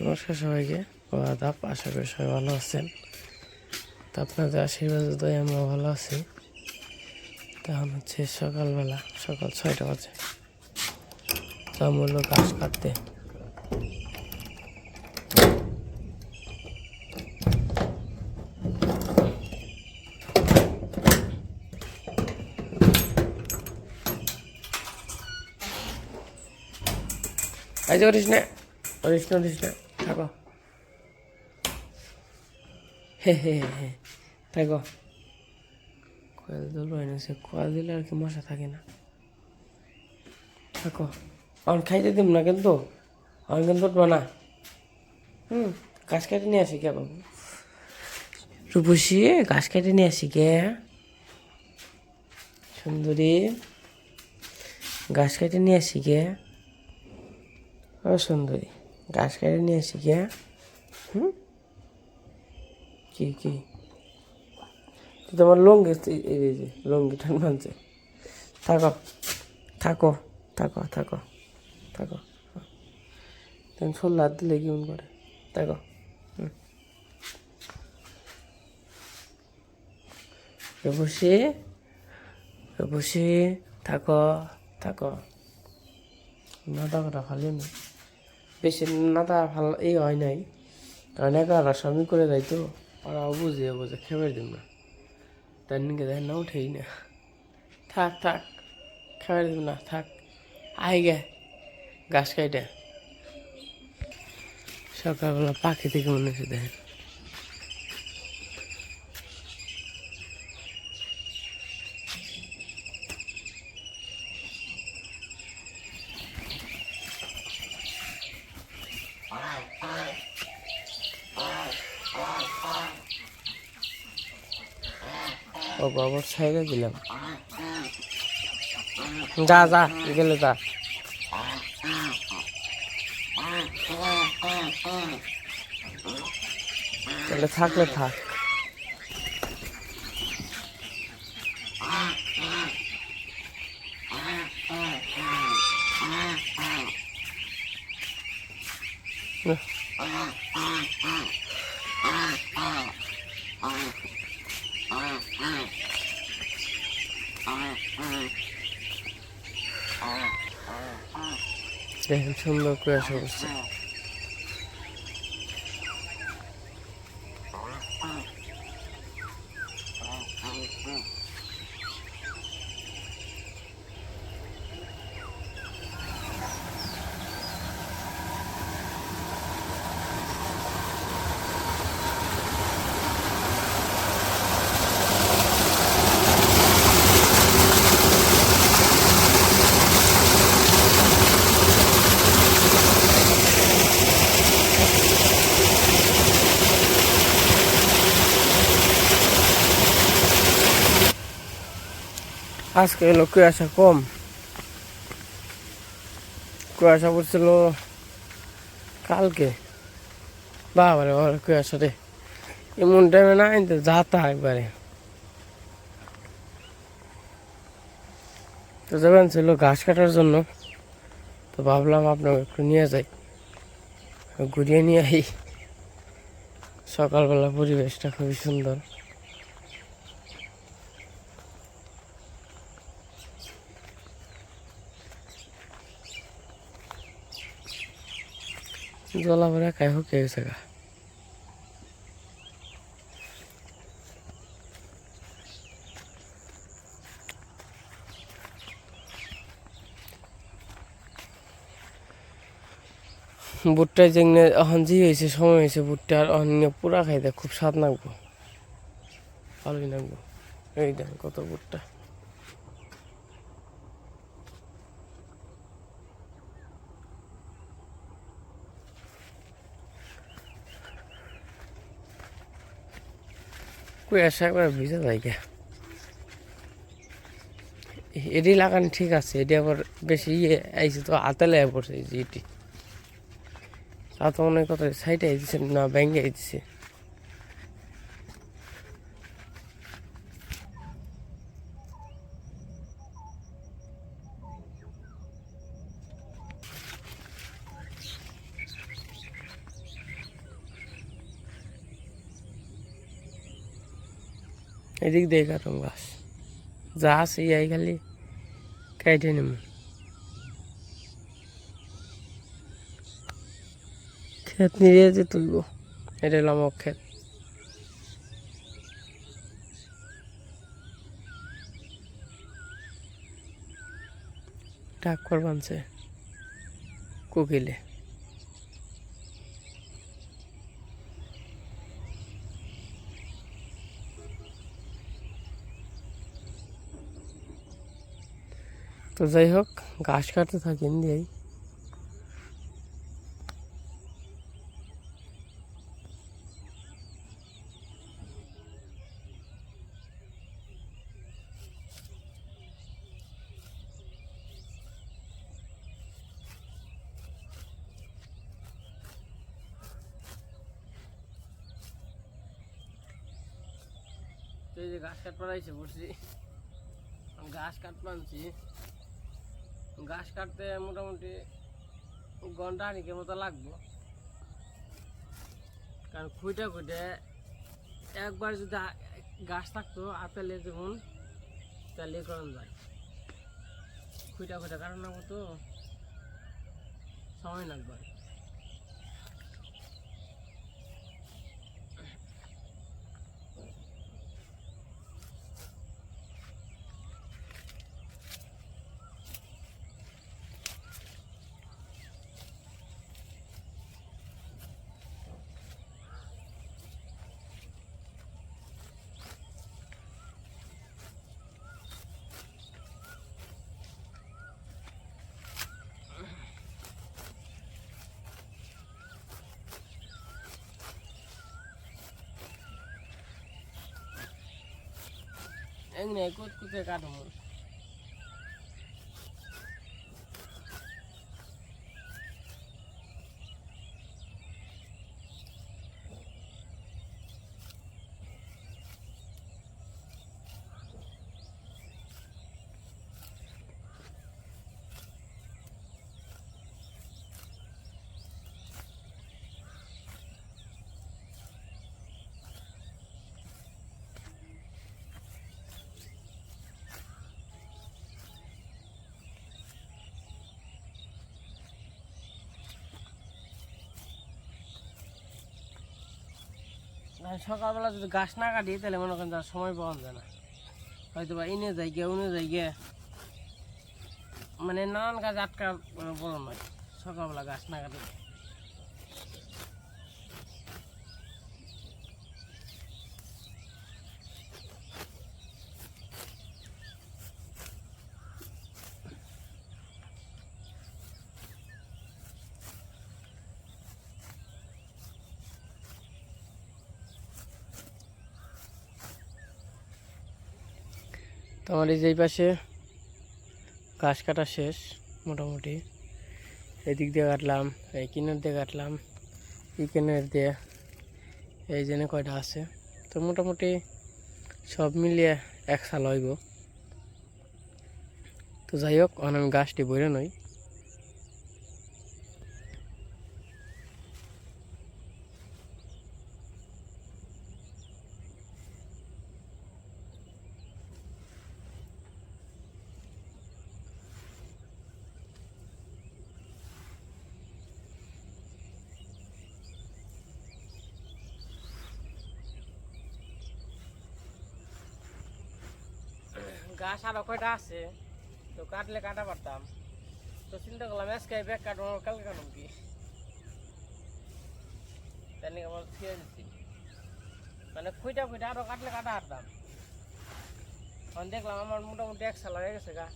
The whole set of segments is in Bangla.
নমস্কার সবাইকে, আদাব। আশা করি সবাই ভালো আছেন। তো আপনাদের আশীর্বাদে আমরা ভালো আছি। তখন হচ্ছে সকালবেলা, সকাল 6টা বাজে। তো আমি হলো ঘাস কাটতে। এই যে করিস না, থাকো। হে থাকো। কয়েল ধরবো এনেছে, কয়েল দিলে আর কি মশা থাকে না। থাকো, অন খাইতে দিব না কিন্তু, অন কিন্তু উঠবো না। ঘাস কেটে নিয়ে আসি কে বাবু? রূপসী, ঘাস কেটে নিয়ে আসি কে? সুন্দরী, ঘাস কেটে নিয়ে আসি কে? ও সুন্দরী, ঘাস কেটে নিয়ে আসি কে? কি তোমার লঙ্গি, এই যে লঙ্গি টান ভাঙছে। থাকো থাকো থাকো থাকো থাকো। তুমি শোল হাত দিলে কেমন করে? থাকো। বসে বসে থাকো থাকো। নাদা করা ভালো না, বেশি নাদা ভালো এই হয় নাই, কারণ একা স্বামী করে দেয় তো, ওরা বুঝে খেয়ে দিব না, তার নিকে দেয় না, উঠেই না। থাক খেয়ে দিব না, থাক। আই গে ঘাস খাইটা সকালবেলা পাখি থেকে মনে হচ্ছে দেখেন। ও গোবর ছাইড়ে দিলাম, যা গেলে যা। তাহলে থাকলে থাক। দেখেন সুন্দর করে আসা করছে। আজকে এলো কুয়াশা কম, কুয়াশা পড়ছিল কালকে। বাবারে বাবা কুয়াশা রে, এমন টাইমে না কিন্তু যাতা একবারে। তো যাবেন ছিল ঘাস কাটার জন্য, তো ভাবলাম আপনাকে একটু নিয়ে যাই, ঘুরিয়ে নিয়ে আই। সকালবেলা পরিবেশটা খুবই সুন্দর। জলাভরা খাই হুকে গেছে গা। ভুট্টায় যেগুলো এখন জি হয়েছে, সময় হয়েছে ভুট্টার, অন্য পুরা খাইতে খুব স্বাদ লাগবো, ভালোই লাগবো। এই দেখ কত ভুট্টা। কুয়াশা একবার ভিজে যায় গে। এটি লাগানো ঠিক আছে, এটি আবার বেশি ইয়ে আইছে তো হাতে লেগে পড়ছে। এই যে এটি তা তো মনে কত সাইডে আইছে না, ব্যাঙ্গে আইছে। এদিক দিয়ে কাটুম গাছ যা আছে ইয়াই খালি কেটে নিব ক্ষেত নিয়ে যে তুলব এটা হলো আমার ক্ষেত ডাক্কর বানছে কোকিলে তো যাই হোক ঘাস কাটতে থাকেন দিয়েই এই যে ঘাস কাটবার আইছে বসছি ঘাস কাটতে আনছি ঘাস কাটতে মোটামুটি ঘন্টা খানিকের মতো লাগবো কারণ খুঁটে খুঁটে একবার যদি গাছ থাকতো আপেলে যেমন তাহলে করানো যায় খুঁটে খুঁটে কারণ না তো সময় লাগবে এমনি কুচকুচে কাটবো সকালবেলা যদি গাছ না কাটি তাহলে মনে করেন তার সময় পাওয়া যায় না হয়তো বা ইনে যাই গিয়ে উনে যাই গিয়ে মানে নানান গাছ আটকা বড় নয় সকালবেলা গাছ না কাটি তো আমার এই যেই পাশে ঘাস কাটা শেষ মোটামুটি এদিক দিয়ে কাটলাম এই কিনার দিয়ে কাটলাম এই কিনার দিয়ে এই জন্য কয়টা আছে তো মোটামুটি সব মিলিয়ে এক সাল হইব তো যাই হোক আমি গাছটি বইরে নই গাছ আরো কয়টা আছে তো কাটলে কাটা পারতাম তো চিন্তা করলাম আজকে ব্যাগ কাটবো কালকে কাটব কি তাই নিয়ে আমার ছিঁড়ে দিচ্ছি মানে খুঁটা খুঁটা আরো কাটলে কাটা হারতাম তখন দেখলাম আমার মোটামুটি এক সাল হয়ে গেছে গা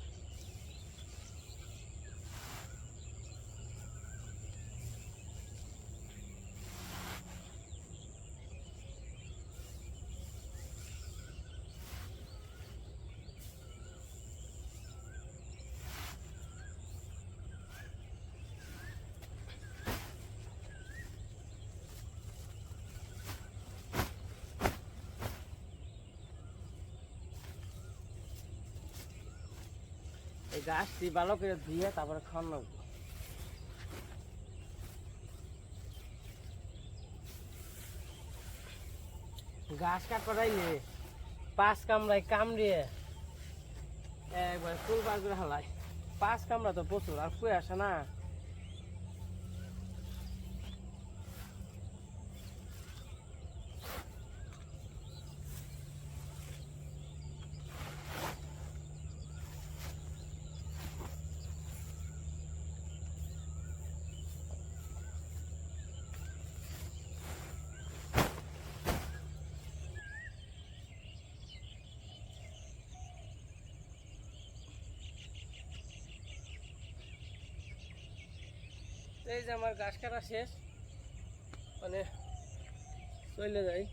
এই গাছটি ভালো করে ধুয়ে তারপরে খাওয়ানো গাছ কাট করাইলে পাঁচ কামড়ায় কামড়িয়ে একবার ফুল পার করে হালায়। পাঁচ কামড়া তো প্রচুর, আর কই আসে না। এই যে আমার গাছ কাটা শেষ, মানে চলে যাই।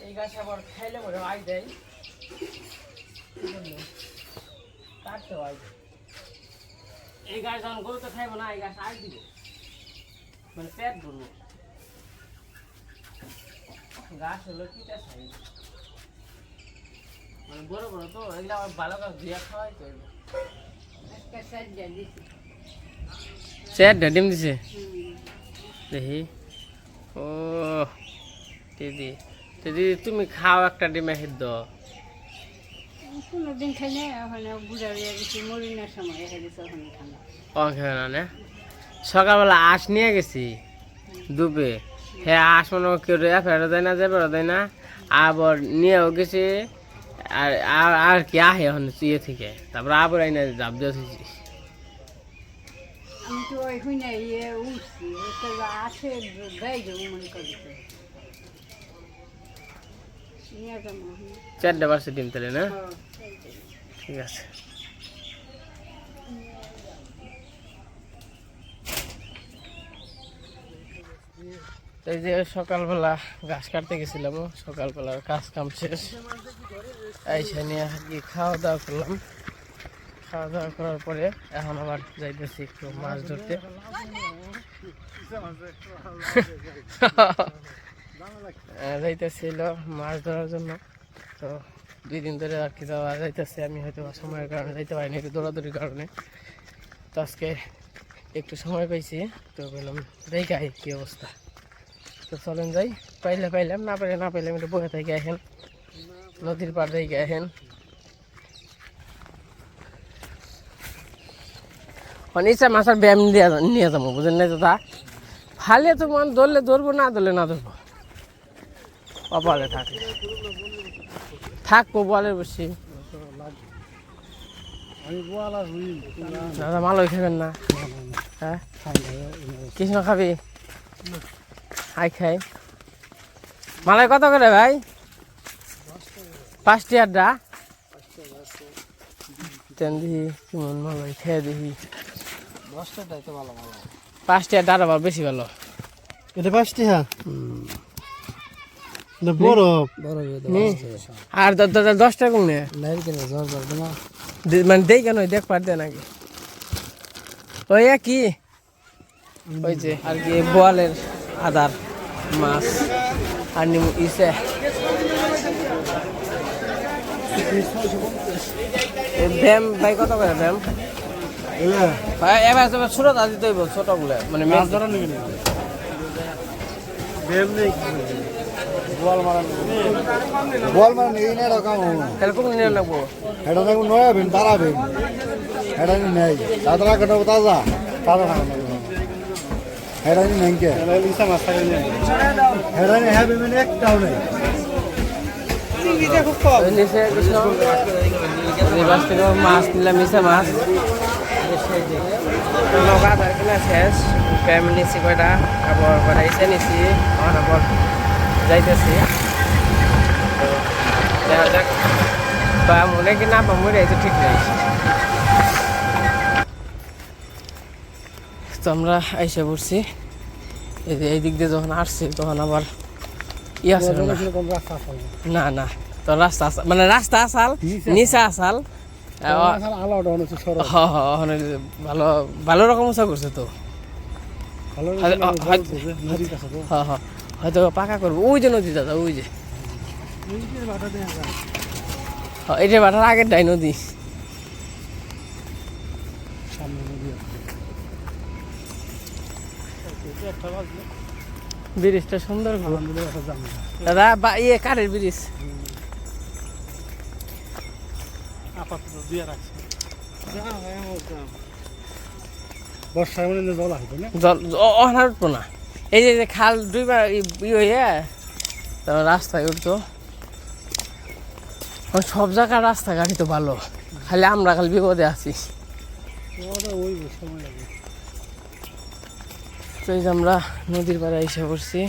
এই গাছ আবার খাইলে মনে আই দেয়, কাটতে হয়। এই গাছ যখন গরুতে খাইবো না, এই গাছ আগ দিব, মানে পেট ভরবো। গাছ হলো কিটা খাই, মানে বড় বড় তো, এগুলো আবার ভালো গাছ দিয়ে খাওয়াই তো। চারটা ডিম দিছে দেখি। ও দিদি, দিদি তুমি খাও একটা ডিমে সিদ্ধ। কোনোদিন খাইলে ওখানে বুড়া হয়ে গেছি, মরিনার সময় রেখে দিচ্ছে ওখানে খানা। ও খেয়ে না, সকালবেলা আঁশ নিয়ে গেছি দুবে, হ্যাঁ আঁশ মনে কেউ ফেরত দেয় না, যে ফেরত দেয় না, আবার নিয়েও গেছি। আর আর কি আহে এখন ইয়ে থেকে, তারপর আবার আইনা জাপ দিয়ে থুইছি। আমি তো ওইখানে ইয়ে উঠছি, আছে দেয় যে মনে করছে নিয়ে যাবো। 4টা বাজছে ডিম তাহলে না, ঠিক আছে। এই যে সকালবেলা গাছ কাটতে গেছিলাম, সকালবেলার কাজ কাম শেষ, আইসা নিয়ে গিয়ে খাওয়া দাওয়া করলাম। খাওয়া দাওয়া করার পরে এখন আবার যাইতেছি একটু মাছ ধরতে। যাইতেছিল মাছ ধরার জন্য, তো 2 দিন ধরে আর কি যাওয়া যাইতেছে। আমি হয়তো সময়ের কারণে যাইতে পারিনি, একটু দৌড়াদৌড়ির কারণে। তো আজকে একটু সময় পাইছি, তো বললাম দেখাই কি অবস্থা। তো চলেন যাই, পাইলে পাইলাম, না পাইলে না পাইলাম, একটু বসে থেকে আসেন, নদীর পাড় থেকে আসেন। ইচ্ছা মাছের ব্যায়াম নিয়ে যাবো, বুঝলেন না দাদা। ফালে তো মন ধরলে ধরবো, না ধরলে না ধরবো, কপালে থাকলে থাকবো। বলের বসি দাদা মালই খাবেন না? হ্যাঁ কৃষ্ণ খাবি? আই খাই। মালাই কত করে ভাই? 5 টাকা। দেখি কেমন মালাই, খেয়ে দেখি। 5 টাকা আরো বেশি ভালো। এটা 5 টাকা না বড় আর 10 টাকা কম নে, মানে দেই কেন দেখ পারতে নাকি ওই কি ওই যে আর কি বোয়ালের আদার মাছ আর নিমু ইসে ব্যায়াম ভাই কত করে ব্যায়াম? ভাই এবার ছোট দাদি তো ছোট গুলো মানে মাছ ধরা নাকি ব্যায়াম নেই, বল মারা নেই না রকম। তাহলে কোন নিয়ে নেবো? এটা দেখুন নয়াবেন দাঁড়াবেন, এটা নেই দাদরা কাটাবো তাজা তাজা এটা নেই কে এটা নেই হ্যাঁ মানে একটাও নেই। নিচে কৃষ্ণ মাছ থেকে মাছ নিলাম, মিশে মাছ নৌকা ধর কিনা শেষ। ব্যায়াম নিচ্ছি কয়টা, আবার কয়টা ইসে নিচ্ছি, আবার যাইতেছি। দেখা যাক বা মনে কি না মরে তো ঠিক নেই। তো আমরা এসে পড়ছি, এই যে এই দিক দিয়ে যখন আসছি তখন আবার ই আছে না না, তো রাস্তা মানে রাস্তা আসাল নিচা আসাল ভালো ভালো রকম উঁচা করছে। তো হ্যাঁ হ্যাঁ হয়তো পাকা করবো ওই যে নদী দাদা ওই যে হ্যাঁ এটা বাটার আগের ডাই নদী ব্রিজটা সুন্দর দাদা বা ইয়ে কাঠের ব্রিজ বর্ষায় মনে জল আসবে না জল অনার উঠবো না এই যে খাল দুইবার ই হয়ে তারপর রাস্তায় উঠতো সব জায়গার রাস্তাঘাটই তো ভালো খালি আমরা খালি বিপদে আছি তো এই যে আমরা নদীর পাড়ে এসে পড়ছি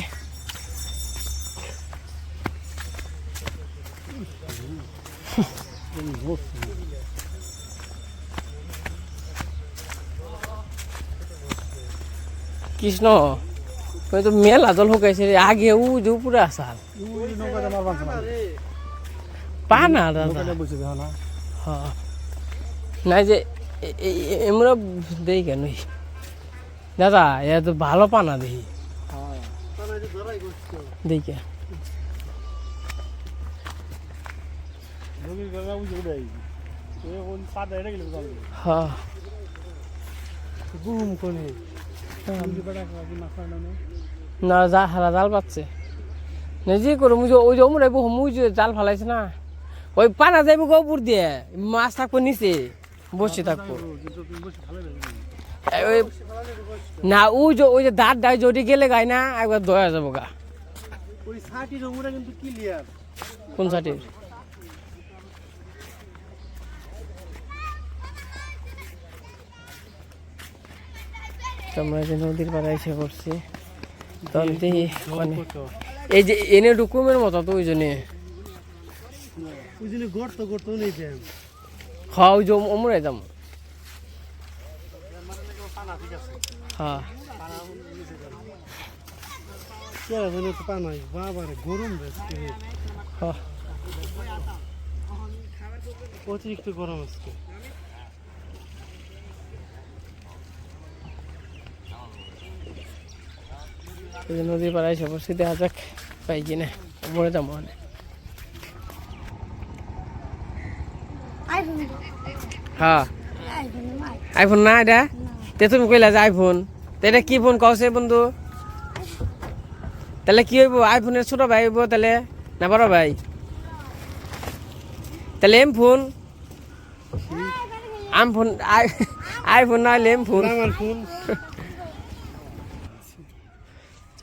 কৃষ্ণ ওই তো মেলা জল শুকাইছে রে আগে ও যে উপরে আসাল পা না দাদা হ্যাঁ নাই যে আমরা দেই কেন দাদা এ তো ভালো পানা দেখি দেখে হ্যাঁ না যা হারা জাল পাচ্ছে যে করো ওই যে ওমরাই বহু মুই যে জাল ফালাইছে না ওই পানা যাইব গোপুর দিয়ে মাছ থাকবো নিচে বসে থাকবো ওই না ওই যে দাঁত ডাই যদি গেলে গায় না একবার দয়া যাবো গা কোন সাটির আমরা যে নদীর পাড়ে এসে পড়ছি তখন দেখি এই যে এনে ডুকুমের মতো তো ওই জন্য হ্যাঁ ওই যে ওমরাই যাম হ্যাঁ অতিরিক্ত গরম আজকে নদীর পাড়ায় এসে পড়ছি দেখা যাক পাই কিনা মরে যাবো মানে হ্যাঁ আইফোন না এটা তে তুমি কইলা যে আইফোন তো এটা কি ফোন কওছে বন্ধু তাহলে কি হইব আইফোনের ছোট ভাই হইব তাহলে না বড় ভাই তাহলে এম ফোন ফোন আইফোন না হলে এম ফোন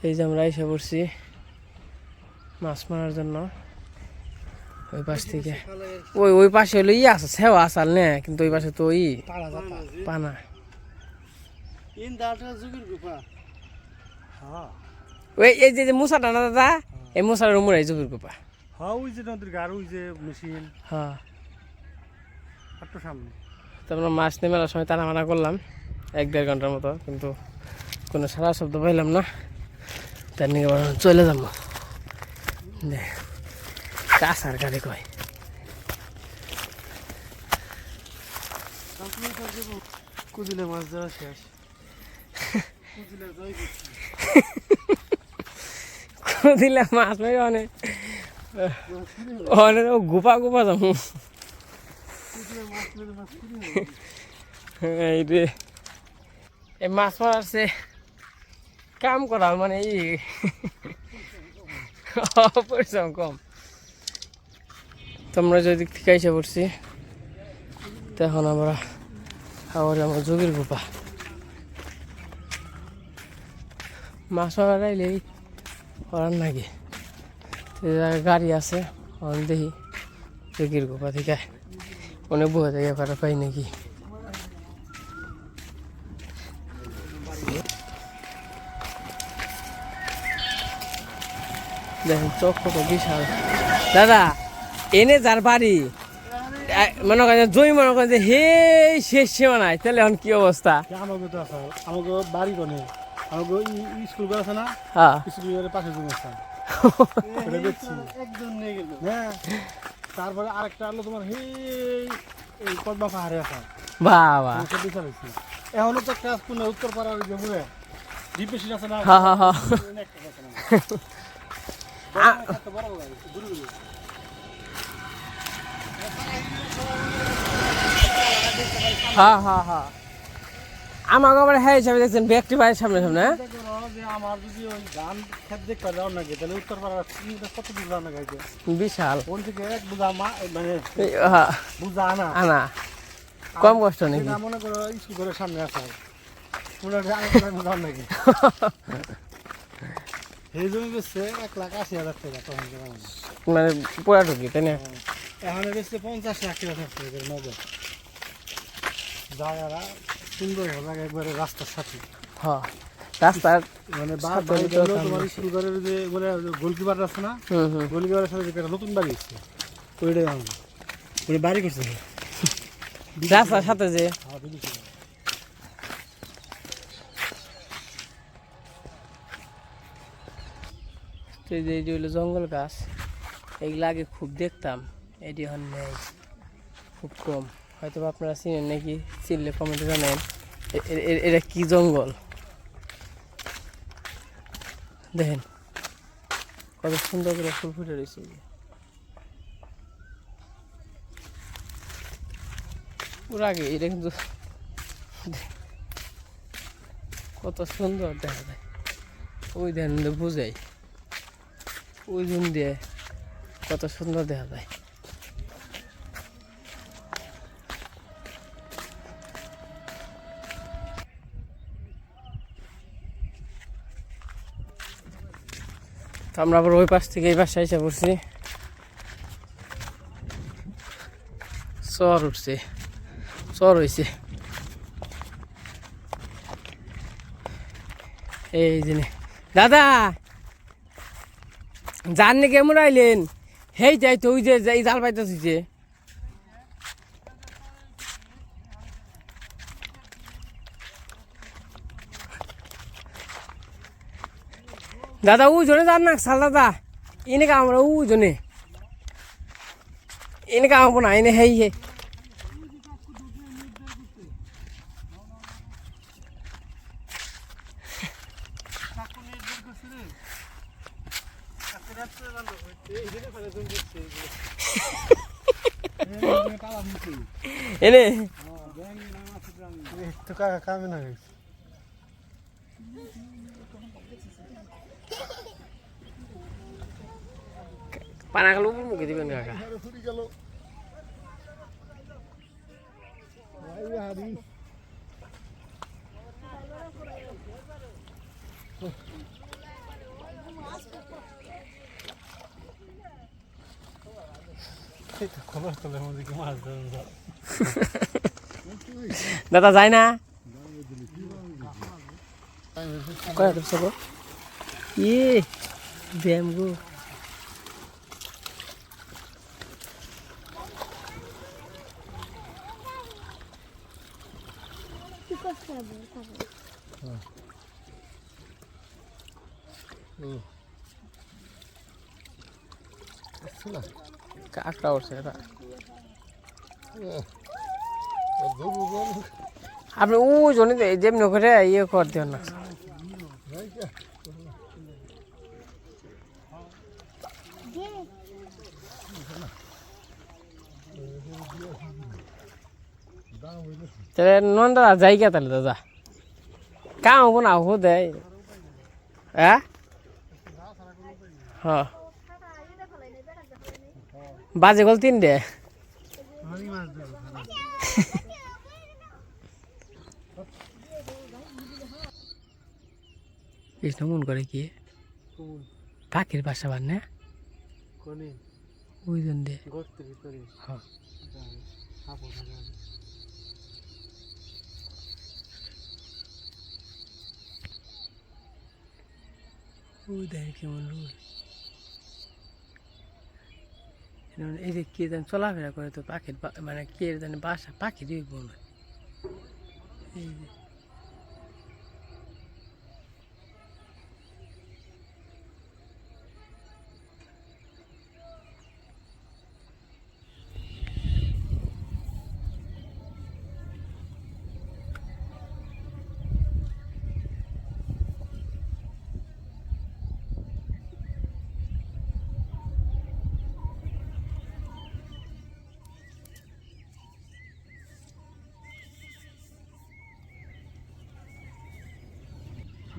এই যে আমরা এসে পড়ছি মাছ মারার জন্য ওই পাশ থেকে ওই পাশে হলো ই আছে সেওয়া আসাল না কিন্তু ওই পাশে তো ওই পানা ওই এই যে মুসাটা না দাদা এই মুসার উমরাই জুবির গোপা হ্যাঁ তারপর মাছ নিয়ে মেলার সময় টানা মানা করলাম 1-1.5 ঘন্টার মতো কিন্তু কোনো সারা শব্দ পাইলাম না তার নিয়ে চলে যাবো কাছার গাড়ি কয় কুদিলে মাছ ধরা শেষ কুদিলে মাছ মেরে অনেক অনেক গোপা গোপা যাবো এই রে এই মাছ মারছে কাম করা মানে পরিশ্রম কম তোমরা যদি ঠিক এসে পড়ছি তখন আমরা আবার আমার যোগীর গোপা মাছ মারা রাইলেই করার নাকি গাড়ি আছে দেখি যোগীর গোপা থেকে অনেক বয়ে থেকে করা পাই নাকি দেখেন চোখ কত বিশাল দাদা এনে যার বাড়ি মনে করেন জমি মনে করেন যে হে শেষ সীমানায় তাহলে এখন কি অবস্থা আমাকে তো আছে আমাকে বাড়ি কোনে আমাকে স্কুল আছে না হ্যাঁ স্কুলের পাশে জমি আছে একজন নিয়ে গেল হ্যাঁ তারপরে আরেকটা আলো তোমার এই পদ্মা পাহাড়ে আছে বাবা এখনো তো কাজ কোন উত্তর পাড়ার জমুরে হ্যাঁ হ্যাঁ হ্যাঁ হ্যাঁ হ্যাঁ হ্যাঁ আমাকে আবার হ্যাঁ হিসাবে দেখছেন ব্যক্তি বাড়ির সামনে সামনে আমার যদি ওই ধান খেত দেখতে যাও নাকি তাহলে উত্তরপাড়া কত দূর যাও না গাইতে বিশাল কোন থেকে এক বুঝা মানে হ্যাঁ বুঝা আনা আনা কম কষ্ট নাকি এটা মনে করো স্কুল ঘরের সামনে আছে মনে হয় যাও নাকি এই জমি বেচছে 1,80,000 টাকা তখন মানে পুরা ঢুকি তাই না এখন বেচছে 50 লাখ টাকা থাকছে নগদ জায়গাটা সুন্দর জায়গা একবারে রাস্তার সাথে হ্যাঁ রাস্তার মানে তোমার স্কুল ঘরের যে বলে গোলকিপার আছে না গোলকিপারের সাথে একটা নতুন বাড়ি এসছে ওইটাই আমাদের ওই বাড়ি করছে রাস্তার সাথে যে যে এটি হলো জঙ্গল গাছ এগুলো আগে খুব দেখতাম এটি এখন নেই খুব কম হয়তো আপনারা চিনেন নাকি চিনলে কমেন্টে জানেন এটা কি জঙ্গল দেখেন কত সুন্দর করে ফুল ফুটে রয়েছে পুরো আগে এটা কিন্তু কত সুন্দর দেখা যায় ওই ধ্যান বুঝাই ওই দিন দিয়ে কত সুন্দর দেখা যায় তো আমরা আবার ওই পাশ থেকে এই পাশে এসে পড়ছি চর উঠছে চর হয়েছে এই জিনে দাদা জাননি কেমন আইলেন হেই যাই তো ওই যে এই জাল পাইতেছি যে দাদা ও জনে যান না সাল দাদা এনে আমরা ও জনে এনে কামবো না এনে হেই হে এনে তো কাকা কামে না গেছে পানা খালো মুখে দিবেন কাকা খবর তোলে মধ্যে কি মাছ ধরুন দাদা যায় না কয় তো সব ইয়ে ব্যায়াম গো কাকটা উঠছে এটা আপনি ও জন্য যেমনি করে ইয়ে কর দেন না তাহলে নন্দা যাই কে তাহলে দাদা কাম হবো না হো দেয় হ্যাঁ হ্যাঁ বাজে গল 3টে কৃষ্ণ মন করে কি পাখির বাসা বান ওই জন দিয়ে হ্যাঁ ওই দেখ কেমন রোদ এই যে কে জানি চলাফেরা করে তো পাখির মানে কে জানি বাসা পাখি দিয়ে বলবে এই যে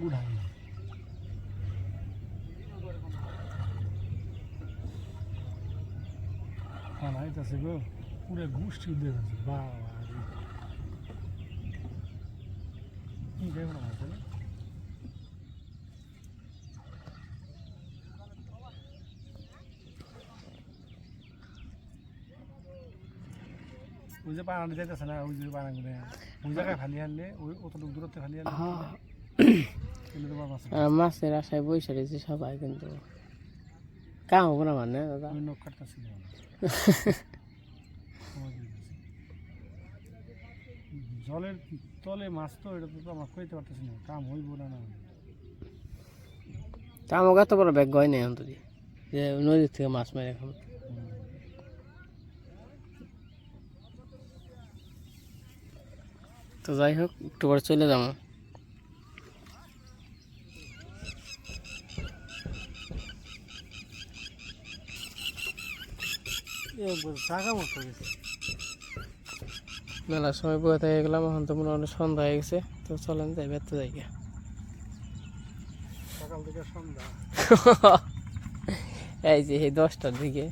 বুড়া খানা আইতাছে গো পুরো গোষ্ঠী উদ্যোগ আছে বাবা কি দেব না আসলে ওই যে পানি যাইতেছে না ওই যে পানাগুলো ওই জায়গায় ফালি আনলে ওই অতটুকু দূরত্বে ফালি আনলে কিন্তু তোমার মাছ মাছের আশায় বসে রয়েছে সবাই, কিন্তু কাম হবো না মানে দাদা। ওই নখ কাটতেছিল জলের তলে মাছ তো এটা তো আমার কইতে পারতেছি না, কাম হইব না না তা আমাকে এত বড় ব্যাগ গয় নেই অন্তত যে নদীর থেকে মাছ মেরে খাবো। তো যাই হোক একটু পরে চলে যাবো। টাকা মতো গেছে মেলার সময় বয়ে থেকে গেলাম, এখন তো মনে হয় সন্ধ্যা হয়ে গেছে। তো চলেন যাই বেড়তে যাই গিয়া। সকাল থেকে সন্ধ্যা এই যে এই 10টার দিকে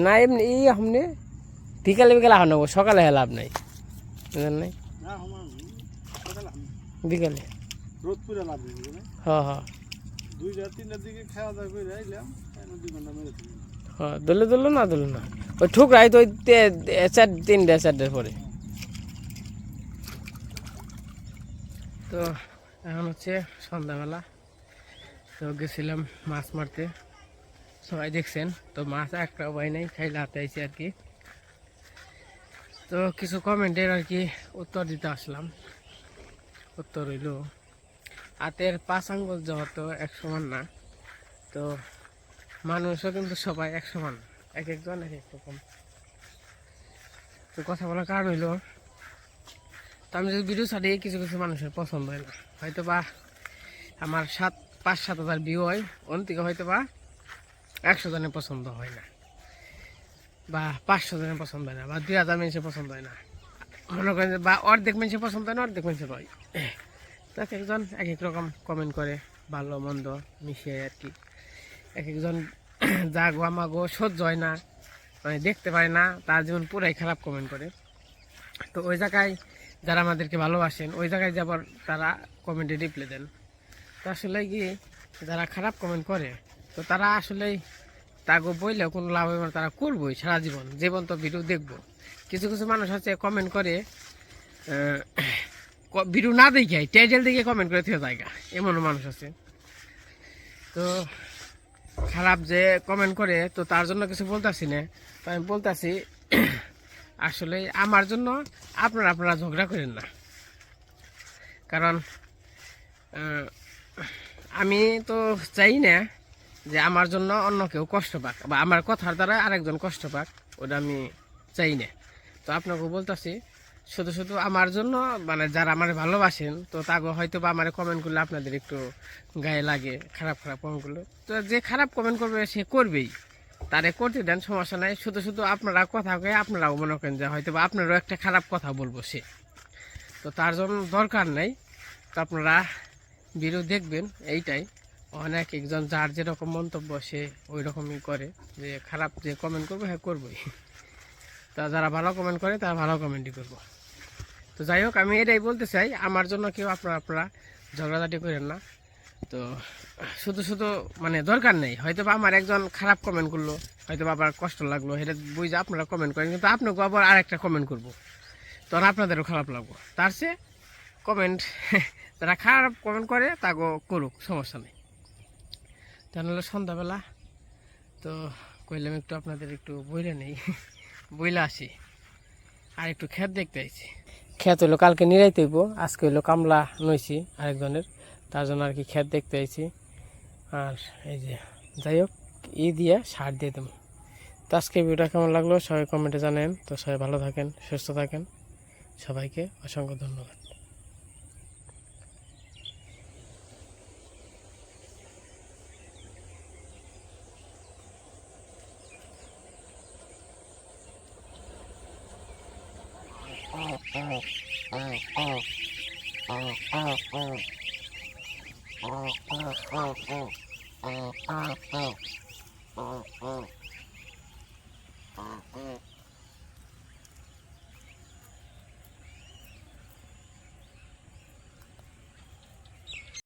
না, এমনি এই সামনে বিকালে বিকালে আহ নেবো, সকালে হ্যাঁ লাভ নাই, বুঝলেন নাই? না আমার বিকালে রোদ পুরা লাভ নেই না, হ্যাঁ হ্যাঁ 2-3টার দিকে খাওয়া দাওয়া করে আইলাম 2 ঘন্টা মেরে দিলাম। হ্যাঁ, দলে দলে না দলে না, ওই ঠুকরাই তো ওই 3-4টার পরে। তো এখন হচ্ছে সন্ধ্যাবেলা, তো গেছিলাম মাছ মারতে, সবাই দেখছেন। তো মাছ একটা উপায় নেই, খাইলে হাতে আইছি আর কি। তো কিছু কমেন্টের আর কি উত্তর দিতে আসলাম। উত্তর হইল, হাতের 5 আঙ্গুল যেহেতু এক সমান না, তো মানুষও কিন্তু সবাই এক সমান, এক একজন এক এক রকম। তো কথা বলার কারণ হইল, তো আমি যদি ভিডিও ছাড়ি কিছু কিছু মানুষের পছন্দ হয় না, হয়তো বা আমার 5-7 হাজার ভিউ হয়, ওন থেকে হয়তো বা 100 জনের পছন্দ হয় না, বা 500 জনের পছন্দ হয় না, বা 2000 মানুষের পছন্দ হয় না, মনে করেন বা অর্ধেক মানুষের পছন্দ হয় না, অর্ধেক মানুষের হয়। তো এক একজন এক এক রকম কমেন্ট করে, ভালো মন্দ মিশিয়ে আর কি। এক একজন জাগো আমাগো সহ্য হয় না, মানে দেখতে পারে না, তার জীবন পুরাই খারাপ কমেন্ট করে। তো ওই জায়গায় যারা আমাদেরকে ভালোবাসেন, ওই জায়গায় যাবার তারা কমেন্টে রিপ্লাই দেন। তো আসলে কি, যারা খারাপ কমেন্ট করে, তো তারা আসলেই তাগো বইলেও কোনো লাভ হবে না, তারা করবোই সারা জীবন, জীবন তো ভিডিও দেখবো। কিছু কিছু মানুষ আছে কমেন্ট করে ভিডিও না দেখে টাইটেল দেখে কমেন্ট করে থেকে জায়গা, এমনও মানুষ আছে। তো খারাপ যে কমেন্ট করে, তো তার জন্য কিছু বলতেছি না। তো আমি বলতেছি, আসলে আমার জন্য আপনারা ঝগড়া করেন না, কারণ আমি তো চাই না যে আমার জন্য অন্য কেউ কষ্ট পাক, বা আমার কথার দ্বারা আরেকজন কষ্ট পাক, ওটা আমি চাই না। তো আপনাকে বলতেছি, শুধু শুধু আমার জন্য, মানে যারা আমার ভালোবাসেন, তো তাকে হয়তো বা আমার কমেন্ট করলে আপনাদের একটু গায়ে লাগে, খারাপ খারাপ কমেন্ট করলে। তো যে খারাপ কমেন্ট করবে সে করবেই, তারে করতে দেন, সমস্যা নাই। শুধু শুধু আপনারা কথা কয়ে আপনারাও মনে করেন যে হয়তো বা আপনারও একটা খারাপ কথা বলবো সে, তো তার জন্য দরকার নেই। তো আপনারা ভিডিও দেখবেন, এইটাই। অনেক একজন যার যেরকম মন্তব্য সে ওই রকমই করে, যে খারাপ যে কমেন্ট করবো হ্যাঁ করবোই, তা যারা ভালো কমেন্ট করে তারা ভালো কমেন্টই করবো। তো যাই হোক, আমি এটাই বলতে চাই, আমার জন্য কেউ আপনারা ঝগড়াঝাটি করেন না। তো শুধু শুধু মানে দরকার নেই, হয়তো বা আমার একজন খারাপ কমেন্ট করলো, হয়তো বা আবার কষ্ট লাগলো, এটা বুঝে আপনারা কমেন্ট করেন, কিন্তু আপনাকে আবার আরেকটা কমেন্ট করবো, তখন আপনাদেরও খারাপ লাগবো। তার চেয়ে কমেন্ট যারা খারাপ কমেন্ট করে তাকে করুক, সমস্যা নেই। জানালো সন্ধ্যাবেলা, তো কইলাম একটু আপনাদের একটু বইলে নেই, বইলে আসি, আর একটু ক্ষেত দেখতে আইছি। ক্ষেত হইলো কালকে নিরাইতে হইব, আজকে হইলো কামলা নইছি আরেকজনের, তার জন্য আর কি ক্ষেত দেখতে আইছি। আর এই যে যাই হোক, দিয়ে সার দিয়ে দেবো। তো আজকে ভিডিওটা কেমন লাগলো সবাই কমেন্টে জানেন। তো সবাই ভালো থাকেন, সুস্থ থাকেন, সবাইকে অসংখ্য ধন্যবাদ। Oh,